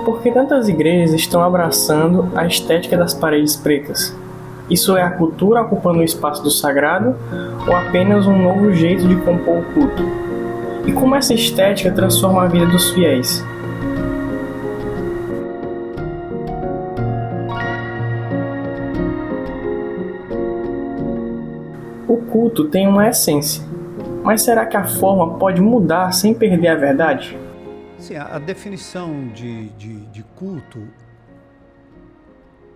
Por que tantas igrejas estão abraçando a estética das paredes pretas? Isso é a cultura ocupando o espaço do sagrado ou apenas um novo jeito de compor o culto? E como essa estética transforma a vida dos fiéis? O culto tem uma essência, mas será que a forma pode mudar sem perder a verdade? Sim, a definição de culto,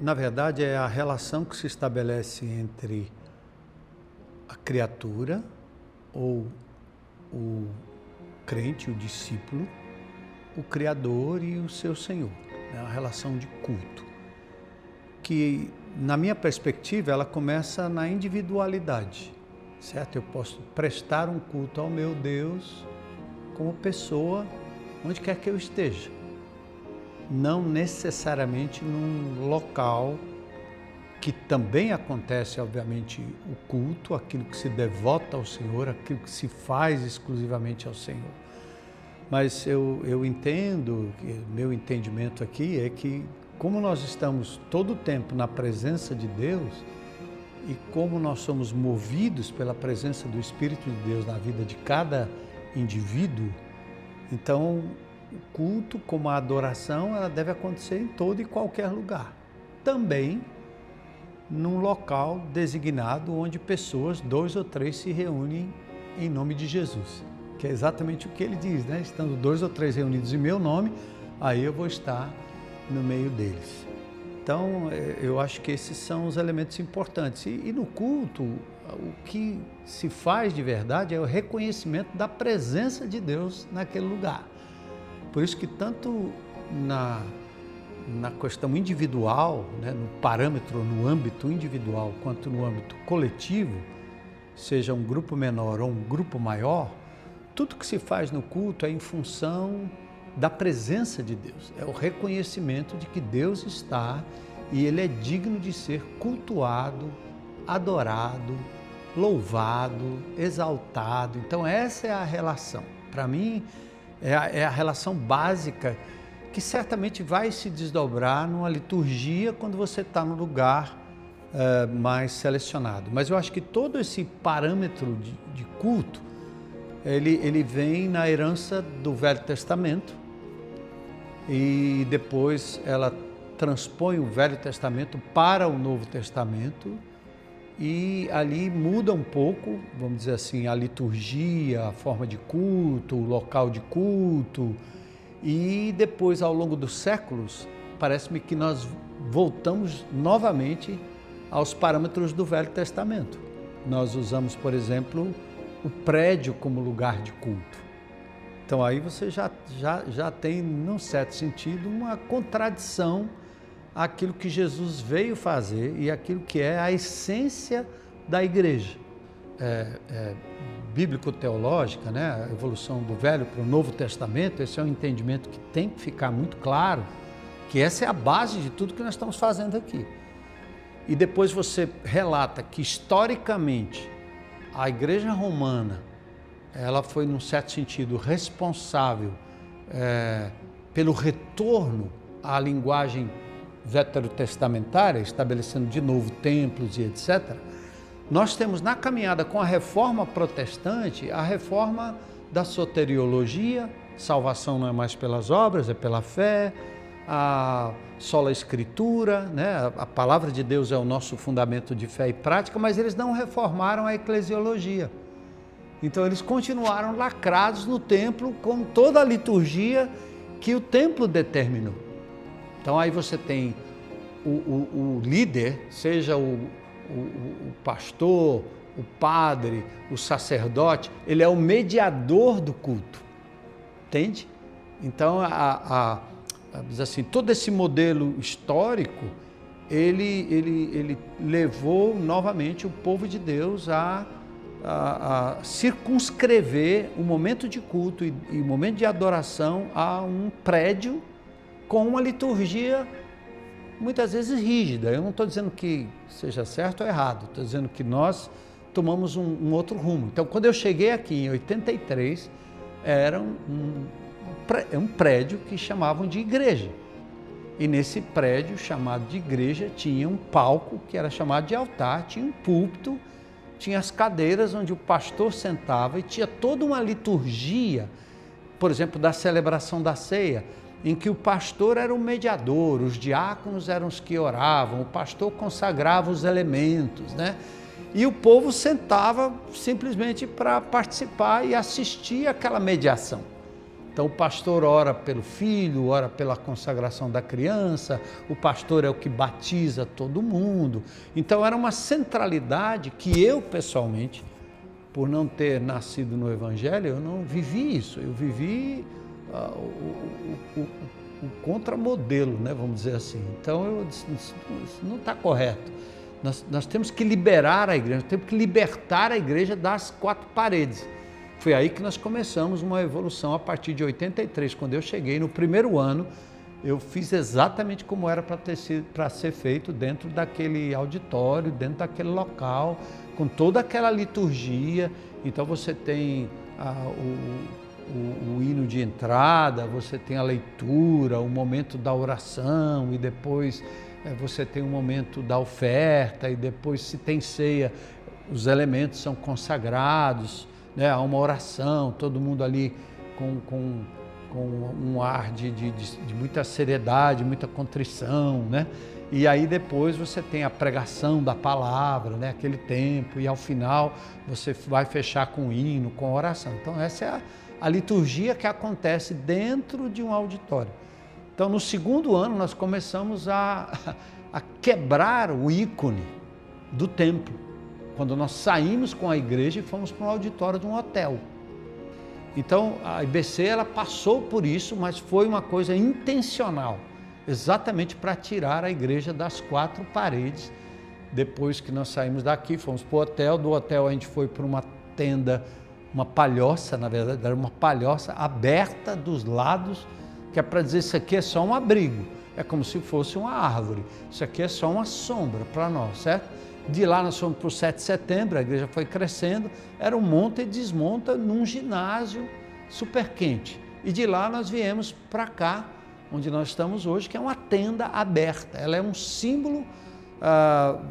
na verdade, é a relação que se estabelece entre a criatura ou o crente, o discípulo, o Criador e o seu Senhor. É a relação de culto, que, na minha perspectiva, ela começa na individualidade, certo? Eu posso prestar um culto ao meu Deus como pessoa, onde quer que eu esteja, não necessariamente num local que também acontece, obviamente, o culto, aquilo que se devota ao Senhor, aquilo que se faz exclusivamente ao Senhor. Mas eu entendo, meu entendimento aqui é que, como nós estamos todo o tempo na presença de Deus e como nós somos movidos pela presença do Espírito de Deus na vida de cada indivíduo, então o culto, como a adoração, ela deve acontecer em todo e qualquer lugar. Também num local designado onde pessoas, 2 ou 3, se reúnem em nome de Jesus, que é exatamente o que ele diz, né? Estando 2 ou 3 reunidos em meu nome, aí eu vou estar no meio deles. Então, eu acho que esses são os elementos importantes. E no culto, o que se faz de verdade é o reconhecimento da presença de Deus naquele lugar. Por isso que tanto na questão individual, né, no parâmetro, no âmbito individual, quanto no âmbito coletivo, seja um grupo menor ou um grupo maior, tudo que se faz no culto é em função da presença de Deus. É o reconhecimento de que Deus está e Ele é digno de ser cultuado, adorado, louvado, exaltado. Então essa é a relação. Para mim, é a relação básica que certamente vai se desdobrar numa liturgia quando você está no lugar mais selecionado. Mas eu acho que todo esse parâmetro de culto, ele vem na herança do Velho Testamento e depois ela transpõe o Velho Testamento para o Novo Testamento e ali muda um pouco, vamos dizer assim, a liturgia, a forma de culto, o local de culto. E depois, ao longo dos séculos, parece-me que nós voltamos novamente aos parâmetros do Velho Testamento. Nós usamos, por exemplo, o prédio como lugar de culto. Então aí você já tem, num certo sentido, uma contradição àquilo que Jesus veio fazer e aquilo que é a essência da igreja. Bíblico-teológica, né? A evolução do Velho para o Novo Testamento, esse é um entendimento que tem que ficar muito claro, que essa é a base de tudo que nós estamos fazendo aqui. E depois você relata que, historicamente, a Igreja Romana, ela foi, num certo sentido, responsável pelo retorno à linguagem veterotestamentária, estabelecendo de novo templos e etc., nós temos na caminhada com a reforma protestante, a reforma da soteriologia, salvação não é mais pelas obras, é pela fé, a sola escritura, né? A palavra de Deus é o nosso fundamento de fé e prática, mas eles não reformaram a eclesiologia. Então eles continuaram lacrados no templo com toda a liturgia que o templo determinou. Então aí você tem o líder, seja o pastor, o padre, o sacerdote, ele é o mediador do culto, entende? Então, assim, todo esse modelo histórico, ele levou novamente o povo de Deus a circunscrever o momento de culto e o momento de adoração a um prédio com uma liturgia muitas vezes rígida. Eu não estou dizendo que seja certo ou errado, estou dizendo que nós tomamos um outro rumo. Então, quando eu cheguei aqui em 83, era um prédio que chamavam de igreja. E nesse prédio chamado de igreja tinha um palco que era chamado de altar, tinha um púlpito, tinha as cadeiras onde o pastor sentava e tinha toda uma liturgia, por exemplo, da celebração da ceia, em que o pastor era o mediador, os diáconos eram os que oravam, o pastor consagrava os elementos, né? E o povo sentava simplesmente para participar e assistir aquela mediação. Então o pastor ora pelo filho, ora pela consagração da criança, o pastor é o que batiza todo mundo. Então era uma centralidade que eu pessoalmente, por não ter nascido no Evangelho, eu não vivi isso, eu vivi o contramodelo, né, vamos dizer assim. Então eu disse, isso não está correto. Nós temos que liberar a igreja, temos que libertar a igreja das quatro paredes. Foi aí que nós começamos uma evolução a partir de 83, quando eu cheguei no primeiro ano, eu fiz exatamente como era para ser feito dentro daquele auditório, dentro daquele local, com toda aquela liturgia. Então você tem o hino de entrada, você tem a leitura, o momento da oração e depois você tem o momento da oferta e depois, se tem ceia, os elementos são consagrados, né? Há uma oração, todo mundo ali com um ar de muita seriedade, muita contrição, né? E aí depois você tem a pregação da palavra, né? Aquele tempo, e ao final você vai fechar com o hino, com a oração. Então essa é a liturgia que acontece dentro de um auditório. Então no segundo ano nós começamos a quebrar o ícone do templo, quando nós saímos com a igreja e fomos para um auditório de um hotel. Então a IBC ela passou por isso, mas foi uma coisa intencional, exatamente para tirar a igreja das quatro paredes. Depois que nós saímos daqui, fomos para o hotel, do hotel a gente foi para uma tenda, uma palhoça, na verdade era uma palhoça aberta dos lados, que é para dizer, isso aqui é só um abrigo, é como se fosse uma árvore, isso aqui é só uma sombra para nós, certo? De lá nós fomos para o 7 de setembro, a igreja foi crescendo, era um monta e desmonta num ginásio super quente. E de lá nós viemos para cá, onde nós estamos hoje, que é uma tenda aberta. Ela é um símbolo,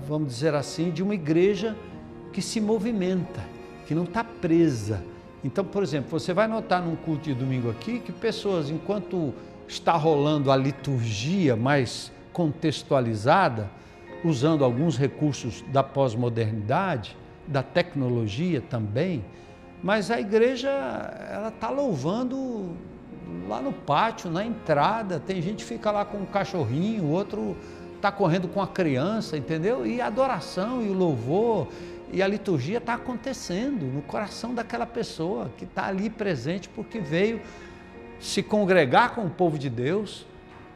vamos dizer assim, de uma igreja que se movimenta, que não está presa. Então, por exemplo, você vai notar num culto de domingo aqui que pessoas, enquanto está rolando a liturgia mais contextualizada, usando alguns recursos da pós-modernidade, da tecnologia também, mas a igreja ela está louvando lá no pátio, na entrada, tem gente que fica lá com um cachorrinho, outro está correndo com a criança, entendeu? E a adoração e o louvor e a liturgia está acontecendo no coração daquela pessoa que está ali presente porque veio se congregar com o povo de Deus,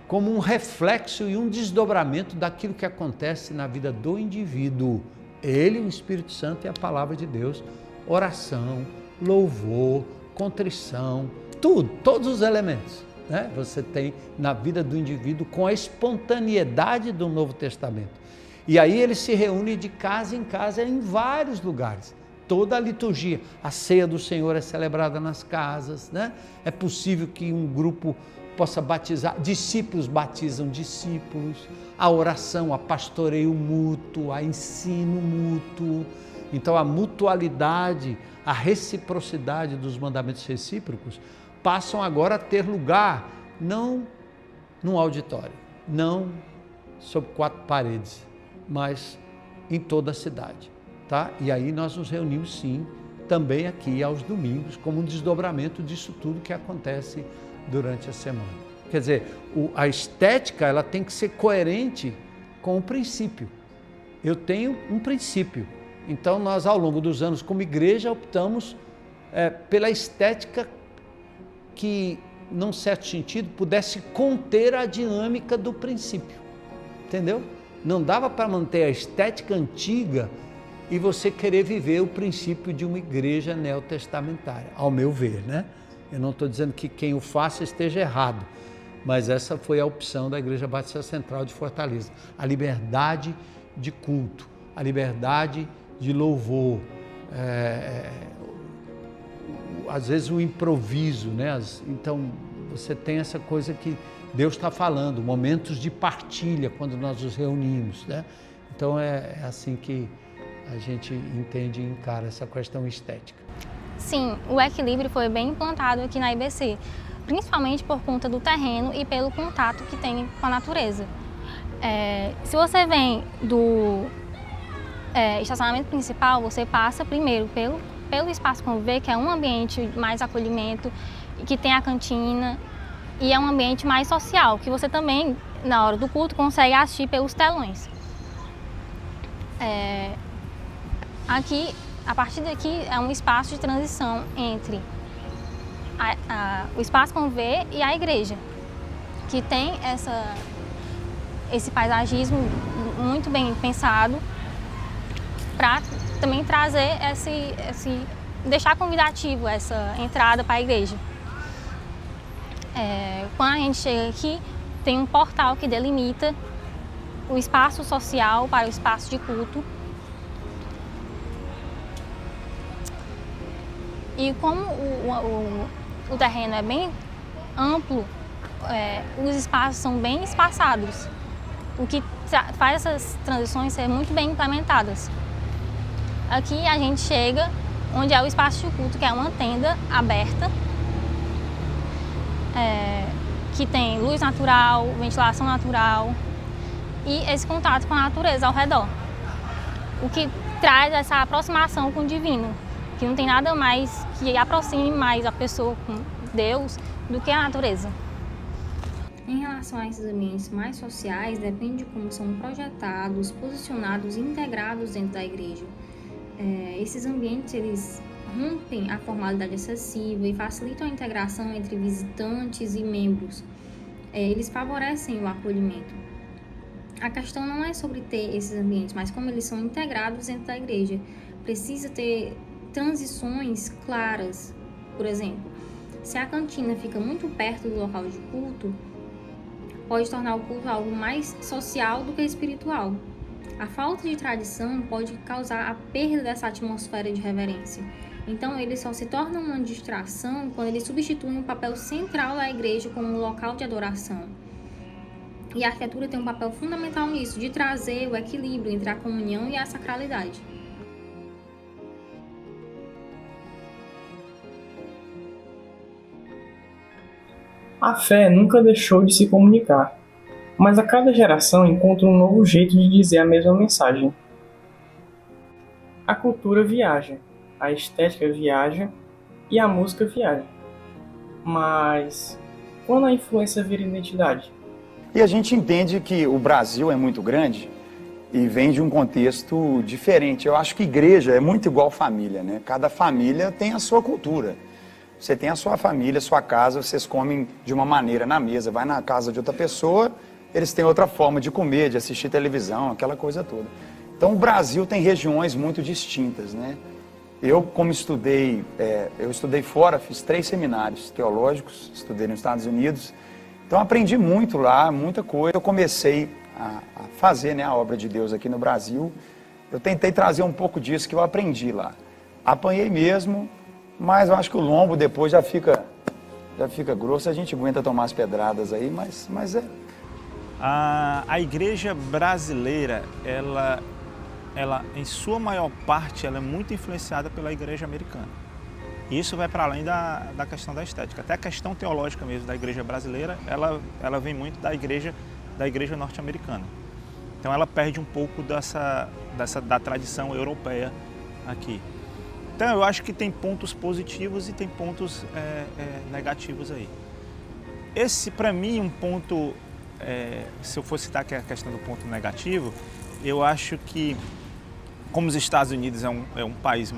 como um reflexo e um desdobramento daquilo que acontece na vida do indivíduo. Ele, o Espírito Santo e a palavra de Deus, oração, louvor, contrição, tudo, todos os elementos, né? Você tem na vida do indivíduo com a espontaneidade do Novo Testamento. E aí ele se reúne de casa em casa em vários lugares. Toda a liturgia, a ceia do Senhor é celebrada nas casas, né? É possível que um grupo possa batizar, discípulos batizam discípulos, a oração, a pastoreio mútuo, a ensino mútuo. Então a mutualidade, a reciprocidade dos mandamentos recíprocos passam agora a ter lugar, não num auditório, não sob quatro paredes, mas em toda a cidade, tá? E aí nós nos reunimos sim, também aqui aos domingos, como um desdobramento disso tudo que acontece durante a semana. Quer dizer, a estética ela tem que ser coerente com o princípio. Eu tenho um princípio. Então nós ao longo dos anos como igreja optamos pela estética que, num certo sentido, pudesse conter a dinâmica do princípio. Entendeu? Não dava para manter a estética antiga e você querer viver o princípio de uma igreja neotestamentária, ao meu ver, né? Eu não estou dizendo que quem o faça esteja errado, mas essa foi a opção da Igreja Batista Central de Fortaleza. A liberdade de culto, a liberdade de louvor, às vezes o improviso, né? Então você tem essa coisa que Deus está falando, momentos de partilha quando nós nos reunimos, né? Então é assim que a gente entende e encara essa questão estética. Sim, o equilíbrio foi bem implantado aqui na IBC, principalmente por conta do terreno e pelo contato que tem com a natureza. Se você vem do estacionamento principal, você passa primeiro pelo Espaço Conviver, que é um ambiente mais acolhimento, que tem a cantina e é um ambiente mais social, que você também, na hora do culto, consegue assistir pelos telões. Aqui, a partir daqui, é um espaço de transição entre o Espaço Conviver e a igreja, que tem esse paisagismo muito bem pensado para também trazer deixar convidativo essa entrada para a igreja. Quando a gente chega aqui, tem um portal que delimita o espaço social para o espaço de culto. E como o terreno é bem amplo, os espaços são bem espaçados, o que faz essas transições serem muito bem implementadas. Aqui a gente chega onde é o espaço de culto, que é uma tenda aberta, que tem luz natural, ventilação natural e esse contato com a natureza ao redor, o que traz essa aproximação com o divino, que não tem nada mais que aproxime mais a pessoa com Deus do que a natureza. Em relação a esses ambientes mais sociais, depende de como são projetados, posicionados e integrados dentro da igreja. Esses ambientes, eles rompem a formalidade excessiva e facilitam a integração entre visitantes e membros. Eles favorecem o acolhimento. A questão não é sobre ter esses ambientes, mas como eles são integrados dentro da igreja. Precisa ter transições claras. Por exemplo, se a cantina fica muito perto do local de culto, pode tornar o culto algo mais social do que espiritual. A falta de tradição pode causar a perda dessa atmosfera de reverência. Então, eles só se tornam uma distração quando eles substituem o papel central da igreja como um local de adoração. E a arquitetura tem um papel fundamental nisso, de trazer o equilíbrio entre a comunhão e a sacralidade. A fé nunca deixou de se comunicar, mas a cada geração encontra um novo jeito de dizer a mesma mensagem. A cultura viaja, a estética viaja e a música viaja. Mas quando a influência vira identidade? E a gente entende que o Brasil é muito grande e vem de um contexto diferente. Eu acho que igreja é muito igual família, né? Cada família tem a sua cultura. Você tem a sua família, a sua casa, vocês comem de uma maneira na mesa. Vai na casa de outra pessoa, eles têm outra forma de comer, de assistir televisão, aquela coisa toda. Então o Brasil tem regiões muito distintas, né? Eu, como estudei fora, fiz 3 seminários teológicos, estudei nos Estados Unidos. Então aprendi muito lá, muita coisa. Eu comecei a fazer, né, a obra de Deus aqui no Brasil. Eu tentei trazer um pouco disso que eu aprendi lá. Apanhei mesmo, mas eu acho que o lombo depois já fica grosso, a gente aguenta tomar as pedradas aí, mas é. A igreja brasileira, ela em sua maior parte, ela é muito influenciada pela igreja americana. E isso vai para além da questão da estética. Até a questão teológica mesmo da igreja brasileira, ela vem muito da igreja norte-americana. Então ela perde um pouco da tradição europeia aqui. Então eu acho que tem pontos positivos e tem pontos negativos aí. Esse, para mim, um ponto, se eu for citar aqui a questão do ponto negativo, eu acho que, como os Estados Unidos é um país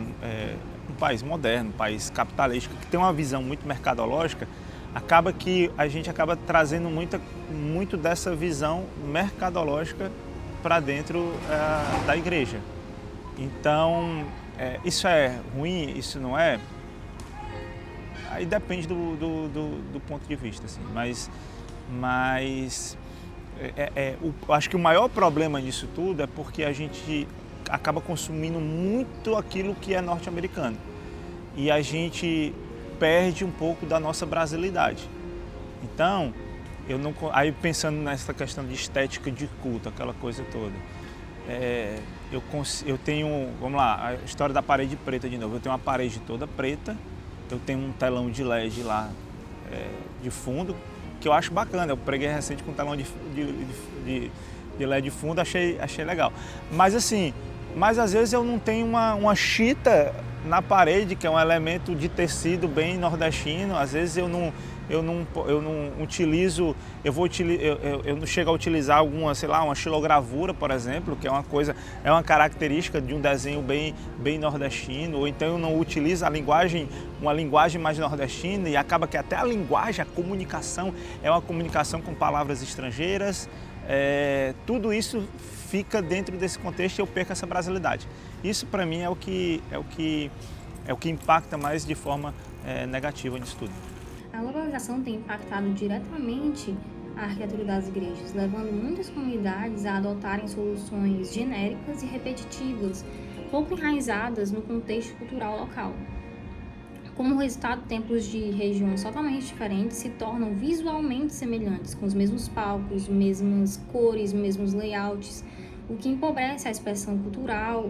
moderno, um país capitalista, que tem uma visão muito mercadológica, acaba que a gente acaba trazendo muito dessa visão mercadológica para dentro da igreja. Então, isso é ruim, isso não é? Aí depende do ponto de vista, assim. Mas eu acho que o maior problema nisso tudo é porque a gente acaba consumindo muito aquilo que é norte-americano. E a gente perde um pouco da nossa brasilidade. Então, Aí pensando nessa questão de estética de culto, aquela coisa toda, eu tenho, vamos lá, a história da parede preta de novo. Eu tenho uma parede toda preta, eu tenho um telão de LED lá de fundo, que eu acho bacana. Eu preguei recente com um telão de LED de fundo, achei legal. Mas assim, às vezes eu não tenho uma chita na parede, que é um elemento de tecido bem nordestino. Às vezes eu não utilizo, eu não chego a utilizar alguma, sei lá, uma xilogravura, por exemplo, que é uma característica de um desenho bem nordestino, ou então eu não utilizo uma linguagem mais nordestina, e acaba que até a linguagem, a comunicação, é uma comunicação com palavras estrangeiras. Tudo isso fica dentro desse contexto e eu perco essa brasilidade. Isso para mim é o que impacta mais de forma negativa nisso tudo. A globalização tem impactado diretamente a arquitetura das igrejas, levando muitas comunidades a adotarem soluções genéricas e repetitivas, pouco enraizadas no contexto cultural local. Como resultado, templos de regiões totalmente diferentes se tornam visualmente semelhantes, com os mesmos palcos, mesmas cores, mesmos layouts, o que empobrece a expressão cultural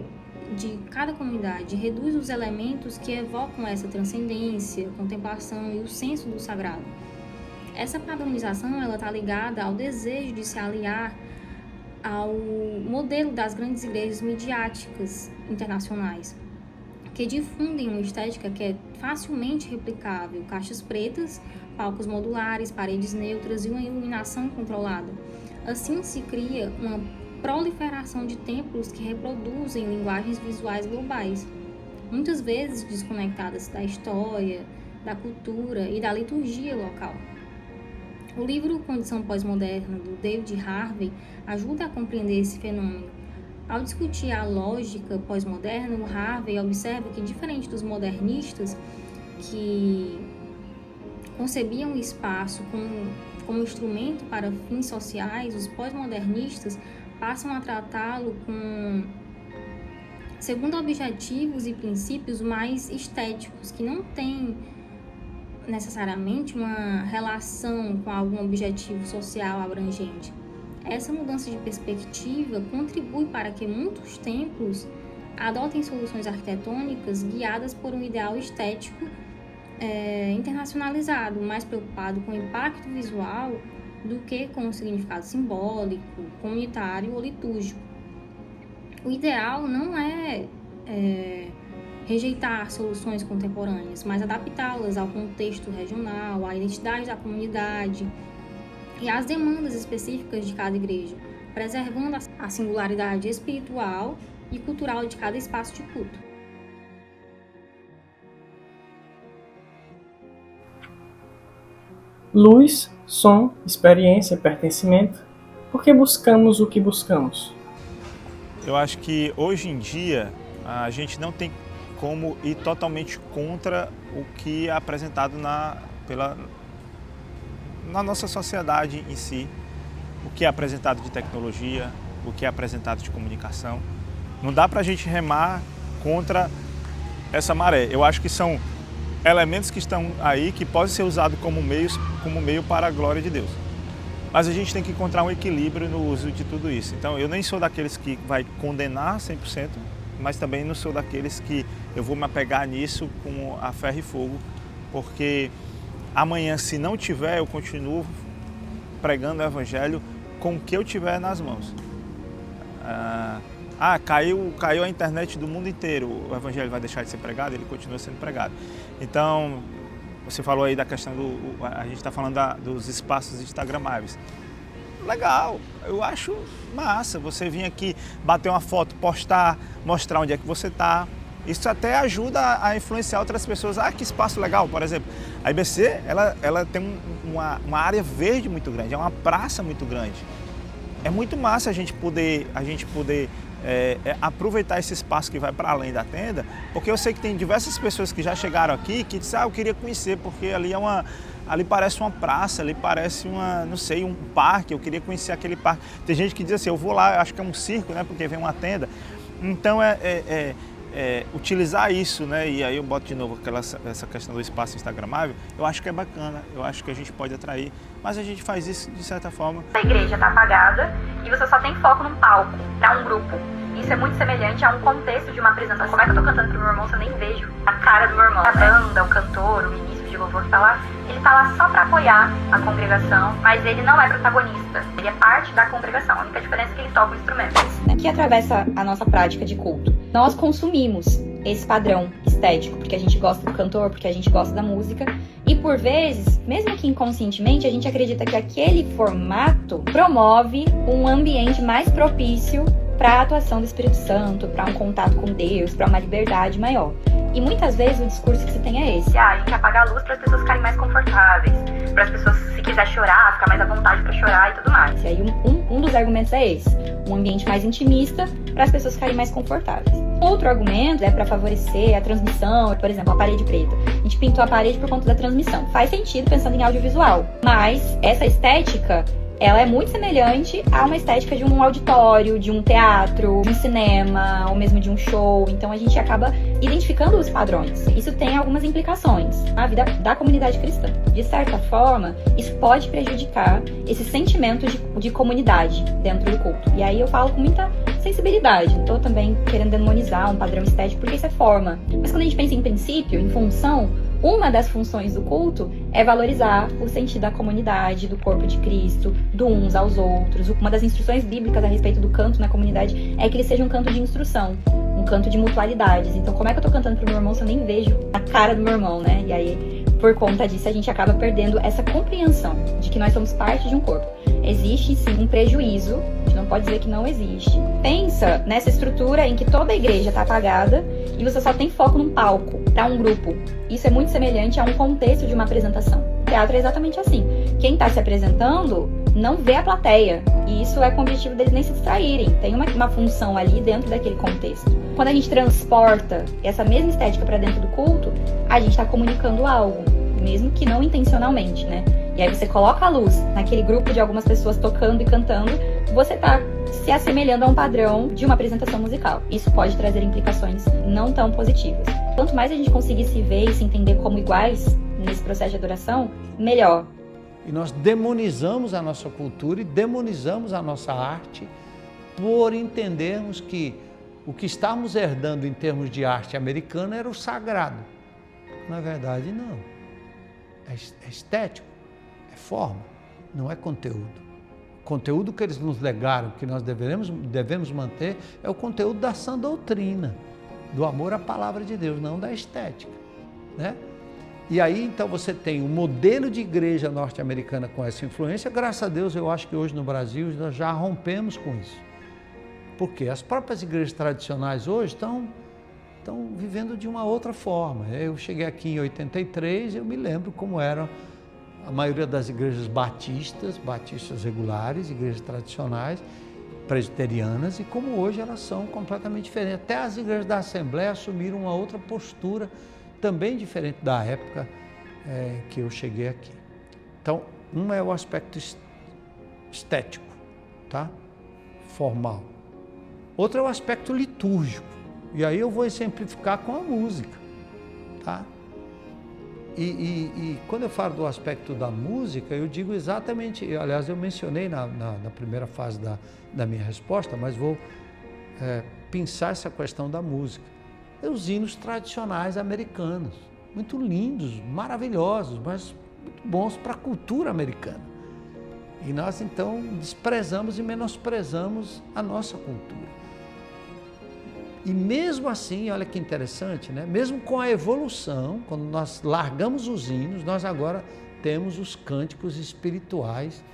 de cada comunidade, reduz os elementos que evocam essa transcendência, contemplação e o senso do sagrado. Essa padronização está ligada ao desejo de se aliar ao modelo das grandes igrejas midiáticas internacionais, que difundem uma estética que é facilmente replicável, caixas pretas, palcos modulares, paredes neutras e uma iluminação controlada. Assim se cria uma proliferação de templos que reproduzem linguagens visuais globais, muitas vezes desconectadas da história, da cultura e da liturgia local. O livro Condição Pós-Moderna, do David Harvey, ajuda a compreender esse fenômeno. Ao discutir a lógica pós-moderna, o Harvey observa que, diferente dos modernistas, que concebiam o espaço como instrumento para fins sociais, os pós-modernistas passam a tratá-lo segundo objetivos e princípios mais estéticos, que não têm necessariamente uma relação com algum objetivo social abrangente. Essa mudança de perspectiva contribui para que muitos templos adotem soluções arquitetônicas guiadas por um ideal estético internacionalizado, mais preocupado com o impacto visual do que com o significado simbólico, comunitário ou litúrgico. O ideal não é rejeitar soluções contemporâneas, mas adaptá-las ao contexto regional, à identidade da comunidade e às demandas específicas de cada igreja, preservando a singularidade espiritual e cultural de cada espaço de culto. Luz, som, experiência, pertencimento. Por que buscamos o que buscamos? Eu acho que hoje em dia a gente não tem como ir totalmente contra o que é apresentado na nossa sociedade em si, o que é apresentado de tecnologia, o que é apresentado de comunicação. Não dá para a gente remar contra essa maré. Eu acho que são elementos que estão aí que podem ser usados como meio para a glória de Deus. Mas a gente tem que encontrar um equilíbrio no uso de tudo isso. Então eu nem sou daqueles que vai condenar 100%, mas também não sou daqueles que eu vou me apegar nisso com a ferro e fogo, porque amanhã, se não tiver, eu continuo pregando o evangelho com o que eu tiver nas mãos. Caiu a internet do mundo inteiro, o evangelho vai deixar de ser pregado? Ele continua sendo pregado. Então, você falou aí da questão a gente está falando dos espaços instagramáveis. Legal, eu acho massa você vir aqui, bater uma foto, postar, mostrar onde é que você está. Isso até ajuda a influenciar outras pessoas. Que espaço legal, por exemplo. A IBC, ela tem uma área verde muito grande, é uma praça muito grande. É muito massa a gente poder aproveitar esse espaço que vai para além da tenda, porque eu sei que tem diversas pessoas que já chegaram aqui que dizem, eu queria conhecer, porque ali parece uma praça, ali parece um parque, eu queria conhecer aquele parque. Tem gente que diz assim, eu vou lá, acho que é um circo, né, porque vem uma tenda. Então utilizar isso, né? E aí eu boto de novo essa questão do espaço instagramável, eu acho que é bacana, eu acho que a gente pode atrair, mas a gente faz isso de certa forma. A igreja está apagada e você só tem foco num palco, para um grupo. Isso é muito semelhante a um contexto de uma apresentação. Como é que eu tô cantando pro meu irmão se eu nem vejo a cara do meu irmão? A banda, o cantor, o ministro de louvor que tá lá, ele tá lá só para apoiar a congregação, mas ele não é protagonista, ele é parte da congregação. A única diferença é que ele toca o instrumento. Que atravessa a nossa prática de culto. Nós consumimos esse padrão estético, porque a gente gosta do cantor, porque a gente gosta da música, e por vezes, mesmo que inconscientemente, a gente acredita que aquele formato promove um ambiente mais propício para a atuação do Espírito Santo, para um contato com Deus, para uma liberdade maior. E muitas vezes o discurso que se tem é esse. A gente apaga a luz para as pessoas ficarem mais confortáveis, para as pessoas, se quiser chorar, ficar mais à vontade para chorar e tudo mais. E aí um dos argumentos é esse, um ambiente mais intimista para as pessoas ficarem mais confortáveis. Outro argumento é para favorecer a transmissão, por exemplo, a parede preta. A gente pintou a parede por conta da transmissão. Faz sentido pensando em audiovisual, mas essa estética, ela é muito semelhante a uma estética de um auditório, de um teatro, de um cinema, ou mesmo de um show. Então a gente acaba identificando os padrões. Isso tem algumas implicações na vida da comunidade cristã. De certa forma, isso pode prejudicar esse sentimento de comunidade dentro do culto. E aí eu falo com muita sensibilidade. Não estou também querendo demonizar um padrão estético, porque isso é forma. Mas quando a gente pensa em princípio, em função, uma das funções do culto é valorizar o sentido da comunidade, do corpo de Cristo, do uns aos outros. Uma das instruções bíblicas a respeito do canto na comunidade é que ele seja um canto de instrução, um canto de mutualidades. Então, como é que eu tô cantando pro meu irmão se eu nem vejo a cara do meu irmão, né? E aí, por conta disso, a gente acaba perdendo essa compreensão de que nós somos parte de um corpo. Existe, sim, um prejuízo, a gente não pode dizer que não existe. Pensa nessa estrutura em que toda a igreja está apagada e você só tem foco num palco, para um grupo. Isso é muito semelhante a um contexto de uma apresentação. O teatro é exatamente assim. Quem está se apresentando não vê a plateia, e isso é com o objetivo deles nem se distraírem. Tem uma função ali dentro daquele contexto. Quando a gente transporta essa mesma estética para dentro do culto, a gente está comunicando algo, mesmo que não intencionalmente, né? E aí você coloca a luz naquele grupo de algumas pessoas tocando e cantando, você está se assemelhando a um padrão de uma apresentação musical. Isso pode trazer implicações não tão positivas. Quanto mais a gente conseguir se ver e se entender como iguais nesse processo de adoração, melhor. E nós demonizamos a nossa cultura e demonizamos a nossa arte por entendermos que o que estávamos herdando em termos de arte americana era o sagrado. Na verdade, não. É estético, é forma, não é conteúdo. O conteúdo que eles nos legaram, que nós devemos manter, é o conteúdo da sã doutrina, do amor à palavra de Deus, não da estética, né? E aí, então, você tem um modelo de igreja norte-americana com essa influência. Graças a Deus, eu acho que hoje no Brasil nós já rompemos com isso. Porque as próprias igrejas tradicionais hoje estão vivendo de uma outra forma. Eu cheguei aqui em 83, eu me lembro como eram a maioria das igrejas batistas regulares, igrejas tradicionais, presbiterianas, e como hoje elas são completamente diferentes. Até as igrejas da Assembleia assumiram uma outra postura, também diferente da época que eu cheguei aqui. Então, um é o aspecto estético, tá? Formal. Outro é o aspecto litúrgico. E aí eu vou exemplificar com a música, tá? E quando eu falo do aspecto da música, eu digo exatamente, aliás, eu mencionei na primeira fase da minha resposta, mas vou pensar essa questão da música. Os hinos tradicionais americanos, muito lindos, maravilhosos, mas muito bons para a cultura americana. E nós, então, desprezamos e menosprezamos a nossa cultura. E mesmo assim, olha que interessante, né? Mesmo com a evolução, quando nós largamos os hinos, nós agora temos os cânticos espirituais,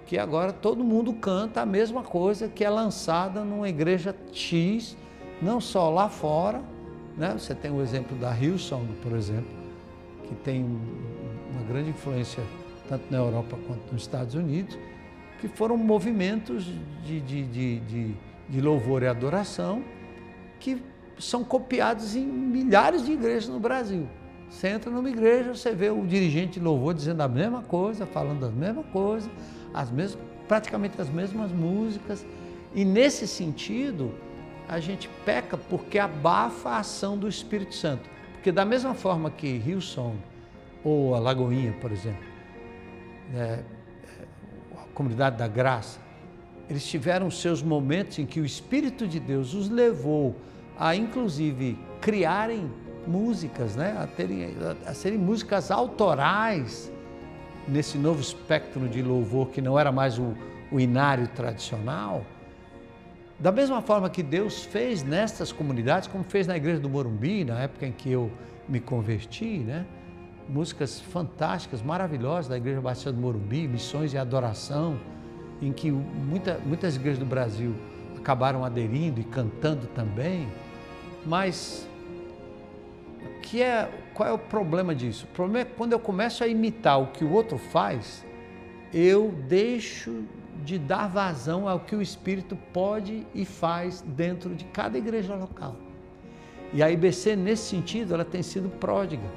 que agora todo mundo canta a mesma coisa que é lançada numa igreja X, não só lá fora, né? Você tem o exemplo da Hillsong, por exemplo, que tem uma grande influência tanto na Europa quanto nos Estados Unidos, que foram movimentos de louvor e adoração que são copiados em milhares de igrejas no Brasil. Você entra numa igreja, você vê o dirigente de louvor dizendo a mesma coisa, falando a mesma coisa, praticamente as mesmas músicas. E nesse sentido, a gente peca porque abafa a ação do Espírito Santo. Porque da mesma forma que Hillsong ou a Lagoinha, por exemplo, a Comunidade da Graça, eles tiveram seus momentos em que o Espírito de Deus os levou a, inclusive, criarem músicas, né? a serem músicas autorais nesse novo espectro de louvor que não era mais o inário tradicional. Da mesma forma que Deus fez nestas comunidades, como fez na Igreja do Morumbi, na época em que eu me converti, né? Músicas fantásticas, maravilhosas da Igreja Batista do Morumbi, Missões e Adoração, em que muitas igrejas do Brasil acabaram aderindo e cantando também. Mas qual é o problema disso? O problema é que quando eu começo a imitar o que o outro faz, eu deixo de dar vazão ao que o Espírito pode e faz dentro de cada igreja local. E a IBC, nesse sentido, ela tem sido pródiga.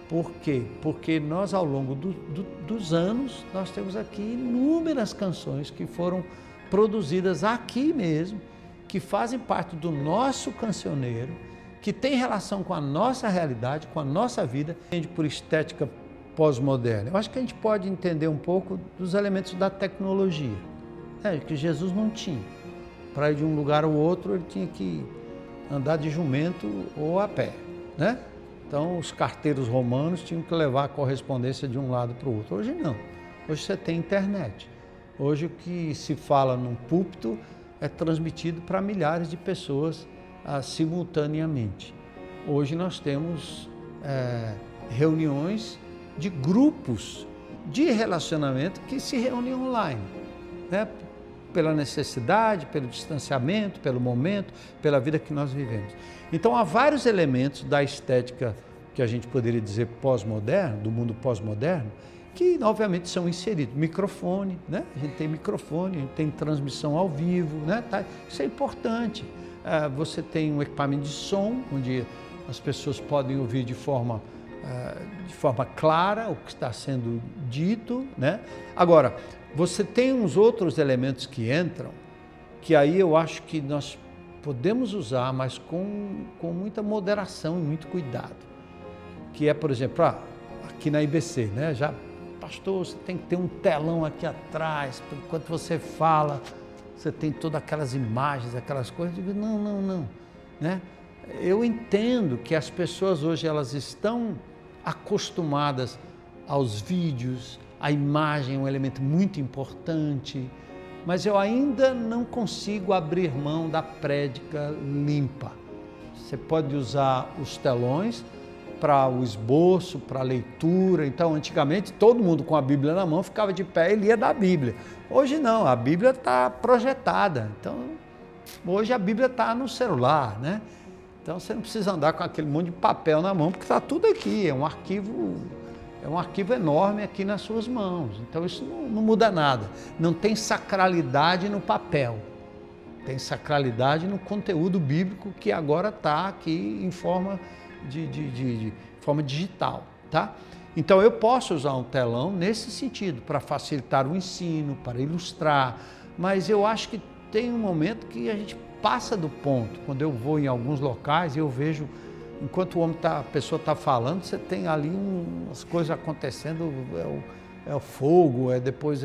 Por quê? Porque nós, ao longo dos anos, nós temos aqui inúmeras canções que foram produzidas aqui mesmo, que fazem parte do nosso cancioneiro, que tem relação com a nossa realidade, com a nossa vida, por estética pós-moderna. Eu acho que a gente pode entender um pouco dos elementos da tecnologia, que Jesus não tinha. Para ir de um lugar ao outro, ele tinha que andar de jumento ou a pé, né? Então, os carteiros romanos tinham que levar a correspondência de um lado para o outro. Hoje não. Hoje você tem internet. Hoje o que se fala num púlpito é transmitido para milhares de pessoas simultaneamente. Hoje nós temos reuniões de grupos de relacionamento que se reúnem online, né? Pela necessidade, pelo distanciamento, pelo momento, pela vida que nós vivemos. Então há vários elementos da estética que a gente poderia dizer pós-moderno, do mundo pós-moderno, que obviamente são inseridos. Microfone, né? A gente tem microfone, a gente tem transmissão ao vivo, né? Isso é importante. Você tem um equipamento de som, onde as pessoas podem ouvir de forma clara o que está sendo dito, né? Agora, você tem uns outros elementos que entram, que aí eu acho que nós podemos usar, mas com muita moderação e muito cuidado. Que é, por exemplo, aqui na IBC, né? Pastor, você tem que ter um telão aqui atrás, enquanto você fala, você tem todas aquelas imagens, aquelas coisas. Eu digo, não, né? Eu entendo que as pessoas hoje, elas estão acostumadas aos vídeos, a imagem é um elemento muito importante, mas eu ainda não consigo abrir mão da prédica limpa. Você pode usar os telões para o esboço, para a leitura. Então, antigamente, todo mundo com a Bíblia na mão ficava de pé e lia da Bíblia. Hoje não, a Bíblia está projetada. Então, hoje a Bíblia está no celular, né? Então, você não precisa andar com aquele monte de papel na mão, porque está tudo aqui, é um arquivo enorme aqui nas suas mãos. Então isso não muda nada. Não tem sacralidade no papel. Tem sacralidade no conteúdo bíblico que agora está aqui em forma forma digital, tá? Então eu posso usar um telão nesse sentido, para facilitar o ensino, para ilustrar, mas eu acho que tem um momento que a gente passa do ponto. Quando eu vou em alguns locais, eu vejo, enquanto a pessoa está falando, você tem ali umas coisas acontecendo, é o fogo, depois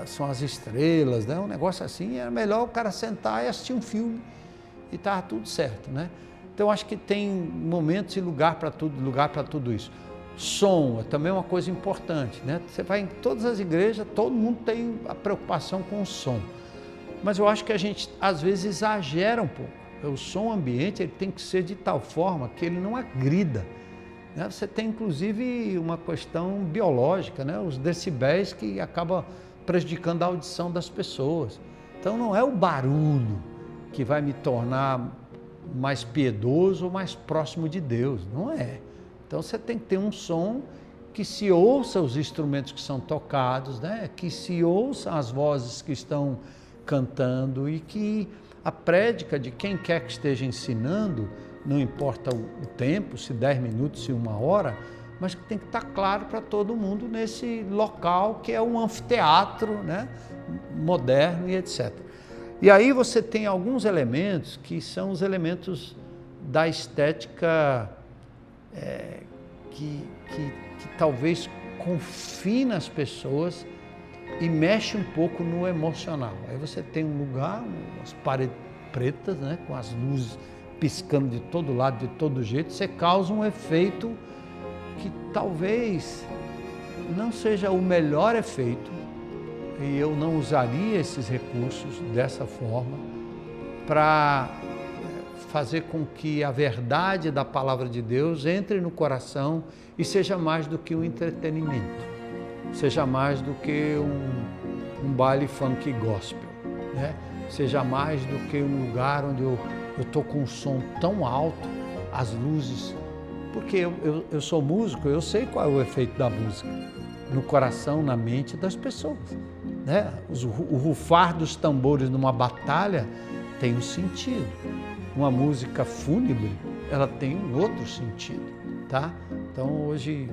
são as estrelas, né? Um negócio assim, é melhor o cara sentar e assistir um filme e tá tudo certo, né? Então acho que tem momentos e lugar para tudo isso. Som é também uma coisa importante, né? Você vai em todas as igrejas, todo mundo tem a preocupação com o som, mas eu acho que a gente às vezes exagera um pouco. O som ambiente ele tem que ser de tal forma que ele não agrida, né? Você tem inclusive uma questão biológica, né? Os decibéis que acabam prejudicando a audição das pessoas. Então não é o barulho que vai me tornar mais piedoso ou mais próximo de Deus, não é. Então você tem que ter um som que se ouça os instrumentos que são tocados, né? Que se ouça as vozes que estão cantando e que a prédica de quem quer que esteja ensinando, não importa o tempo, se 10 minutos, se 1 hora, mas que tem que estar claro para todo mundo nesse local que é um anfiteatro, né? Moderno e etc. E aí você tem alguns elementos que são os elementos da estética que talvez confina as pessoas e mexe um pouco no emocional. Aí você tem um lugar, umas paredes pretas, né, com as luzes piscando de todo lado, de todo jeito, você causa um efeito que talvez não seja o melhor efeito, e eu não usaria esses recursos dessa forma para fazer com que a verdade da palavra de Deus entre no coração e seja mais do que um entretenimento, seja mais do que um baile funk gospel, né? Seja mais do que um lugar onde eu estou com um som tão alto, as luzes, porque eu sou músico, eu sei qual é o efeito da música no coração, na mente das pessoas, né? O rufar dos tambores numa batalha tem um sentido. Uma música fúnebre, ela tem um outro sentido, tá? Então hoje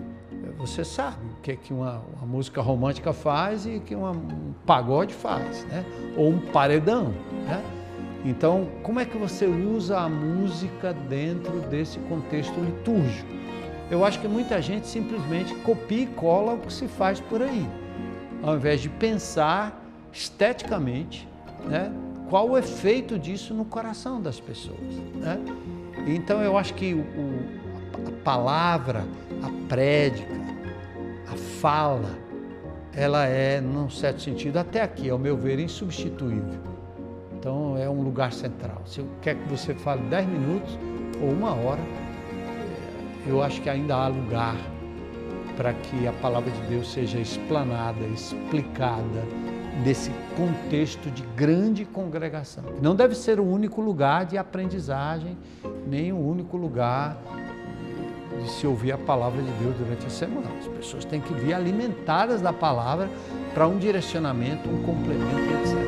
você sabe o que é que uma música romântica faz e o que um pagode faz, né? Ou um paredão, né? Então, como é que você usa a música dentro desse contexto litúrgico? Eu acho que muita gente simplesmente copia e cola o que se faz por aí, ao invés de pensar esteticamente, né? Qual o efeito disso no coração das pessoas, né? Então eu acho que a palavra, a prédica, a fala, ela é, num certo sentido, até aqui, ao meu ver, insubstituível. Então é um lugar central. Se eu quer que você fale 10 minutos ou 1 hora, eu acho que ainda há lugar para que a palavra de Deus seja explanada, explicada, desse contexto de grande congregação. Não deve ser o único lugar de aprendizagem, nem o único lugar de se ouvir a palavra de Deus durante a semana. As pessoas têm que vir alimentadas da palavra para um direcionamento, um complemento, etc.